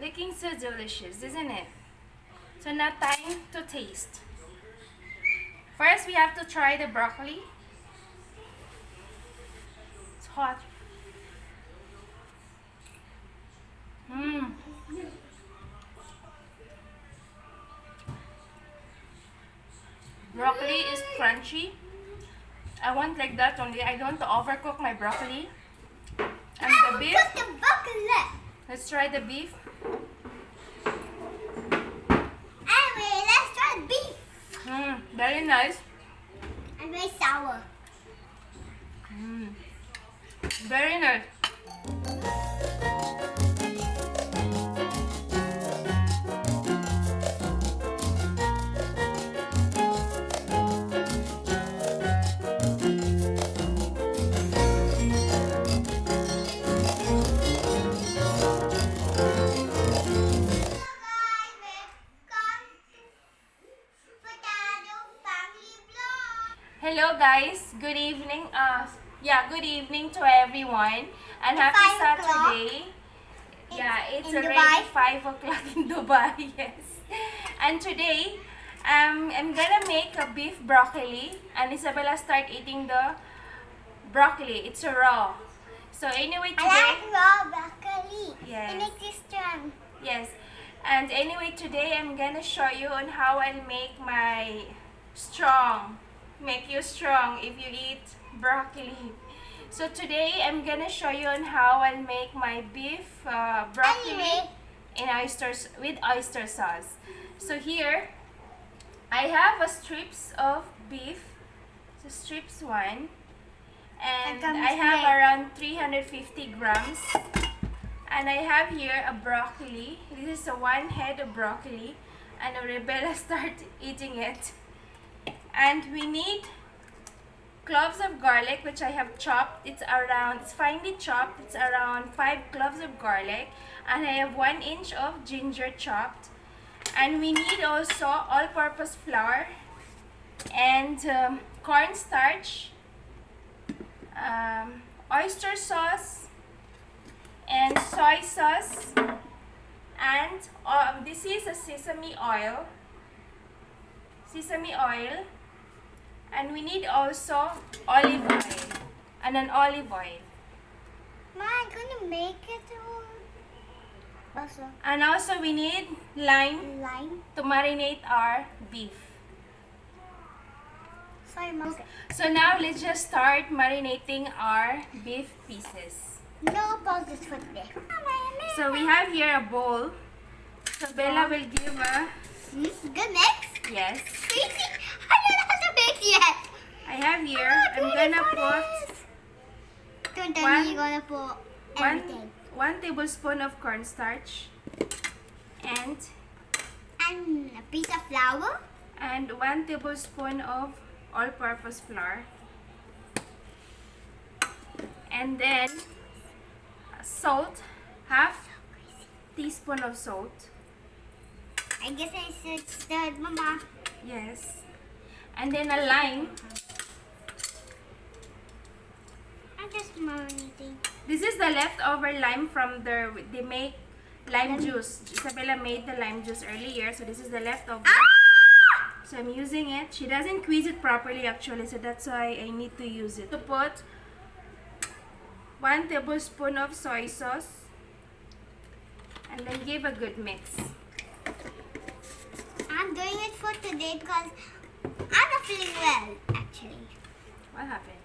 Looking so delicious, isn't it? So now time to taste. First, we have to try the broccoli. It's hot. Mmm. Broccoli is crunchy. I want like that only. I don't want to overcook my broccoli. And the beef. Cook the broccoli. Let's try the beef. Anyway, let's try beef. Very nice. And very sour. Very nice. Hello guys, good evening. Good evening to everyone, and happy 5 Saturday. It's in already Dubai. 5 o'clock in Dubai. Yes, and today I'm gonna make a beef broccoli, and Isabella start eating the broccoli. It's raw. So anyway, I today like raw broccoli. Yes. It makes it strong. yes, and anyway today I'm gonna show you on how I'll make my make you strong if you eat broccoli. So today I'm gonna show you on how I'll make my beef broccoli in with oyster sauce. So here I have a strips of beef, so strips 1, and I have around 350 grams. And I have here a broccoli. This is a 1 head of broccoli, and Rebella start eating it. And we need cloves of garlic, which I have chopped. It's finely chopped. It's around 5 cloves of garlic. And I have 1 inch of ginger chopped. And we need also all-purpose flour and cornstarch, oyster sauce, and soy sauce. And this is a sesame oil. And we need also olive oil and an olive oil. Ma, I'm gonna make it also. And also we need lime to marinate our beef. Sorry, Mom. Okay. So now let's just start marinating our beef pieces. No pauses for today. So we have here a bowl. So Bella will give a good mix. yes. I don't know how to mix yet. I have here. I'm gonna put Don't tell me you're gonna put everything. 1 tablespoon of cornstarch and a piece of flour. and 1 tablespoon of all-purpose flour, and then salt, half teaspoon of salt. I guess I should start, Mama. Yes, and then a lime. I'm just marinating. This is the leftover lime from they make lime juice. Isabella made the lime juice earlier, so this is the leftover. So I'm using it. She doesn't squeeze it properly actually, so that's why I need to use it. To put 1 tablespoon of soy sauce and then give a good mix. I'm doing it for today because I'm not feeling well, actually. What happened?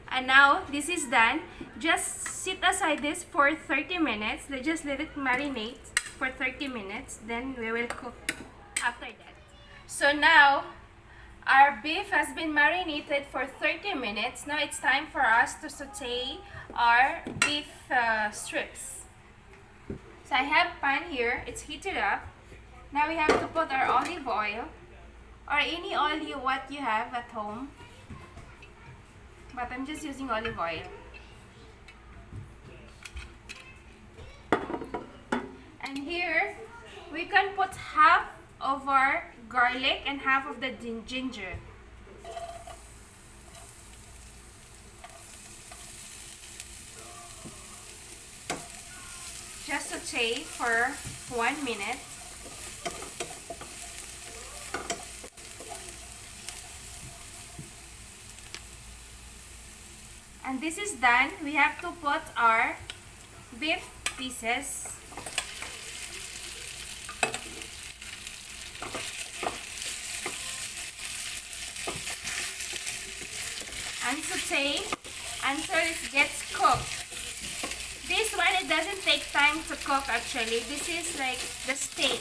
And now this is done. Just sit aside this for 30 minutes. Let's just let it marinate for 30 minutes. Then we will cook after that. So now our beef has been marinated for 30 minutes. Now it's time for us to saute our beef strips. So I have pan here. It's heated up. Now we have to put our olive oil or any oil you have at home. But I'm just using olive oil. And here we can put half of our garlic and half of the ginger. Just to saute for 1 minute. And this is done. We have to put our beef pieces. And saute until it gets cooked. This one, it doesn't take time to cook actually. This is like the steak.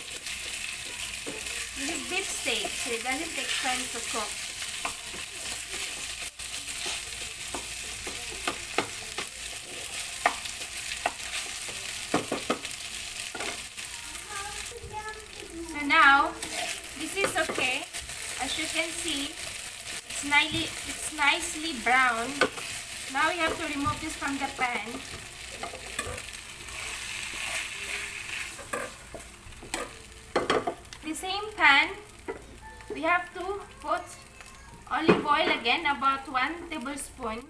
This is beef steak, so it doesn't take time to cook. So now, this is okay. As you can see, it's nicely brown. Now we have to remove this from the pan. The same pan, we have to put olive oil again, about 1 tablespoon.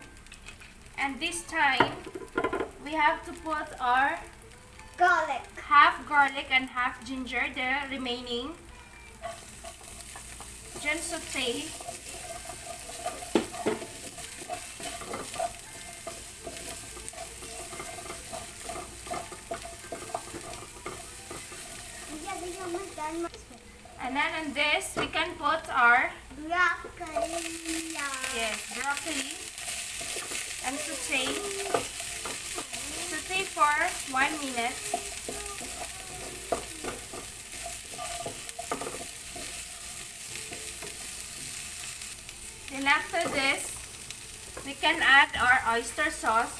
And this time, we have to put our Garlic. half garlic and half ginger, the remaining. Just saute. And then on this, we can put our Broccoli. broccoli and saute. Saute for 1 minute. Then after this, we can add our oyster sauce.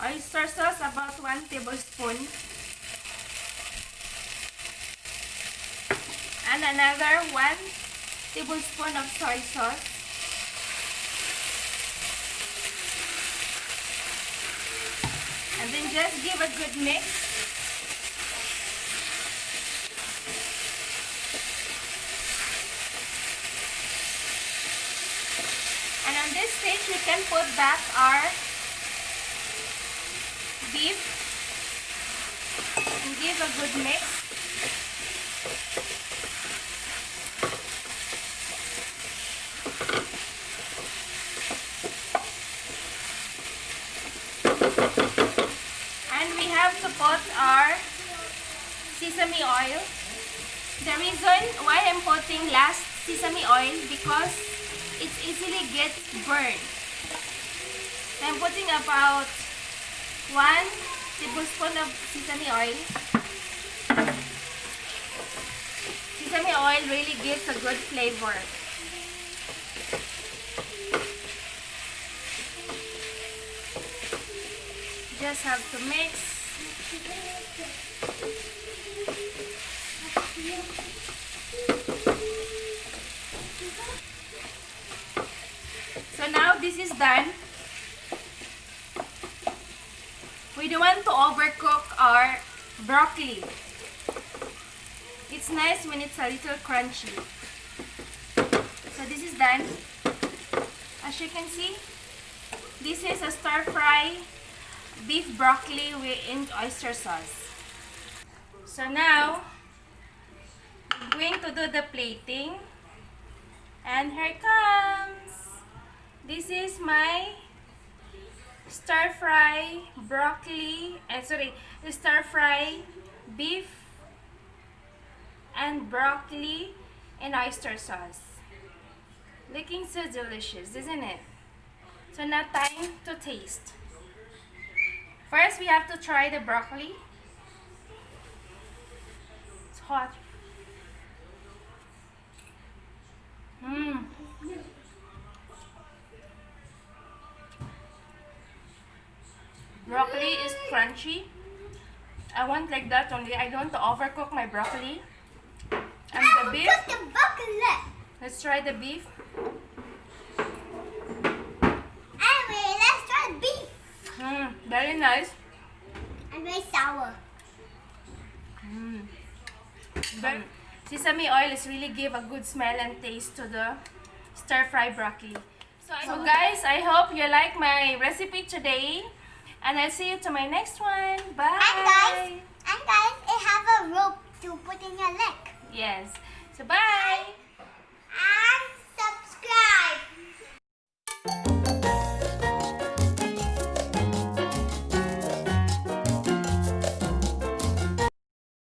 Oyster sauce about 1 tablespoon. And another 1 tablespoon of soy sauce. And then just give a good mix. And on this stage, we can put back our beef and give a good mix. And we have to put our sesame oil. The reason why I'm putting last sesame oil, because it easily gets burned. So I'm putting about 1 tablespoon of sesame oil. Sesame oil really gives a good flavor. Just have to mix. So now this is done. We don't want to overcook our broccoli. It's nice when it's a little crunchy. So this is done. As you can see, this is a stir-fry beef broccoli in oyster sauce. So now, I'm going to do the plating. And here it comes. This is my stir-fry broccoli, stir-fry beef and broccoli in oyster sauce. Looking so delicious, isn't it? So now time to taste. First, we have to try the broccoli. It's hot. Broccoli is crunchy. I want like that only. I don't want to overcook my broccoli. And the beef. The broccoli. Let's try the beef. Anyway, let's try beef. Very nice. And very sour. But sesame oil is really give a good smell and taste to the stir-fry broccoli. So guys, I hope you like my recipe today. And I'll see you to my next one. Bye. And guys, it have a rope to put in your leg. Yes. So bye. And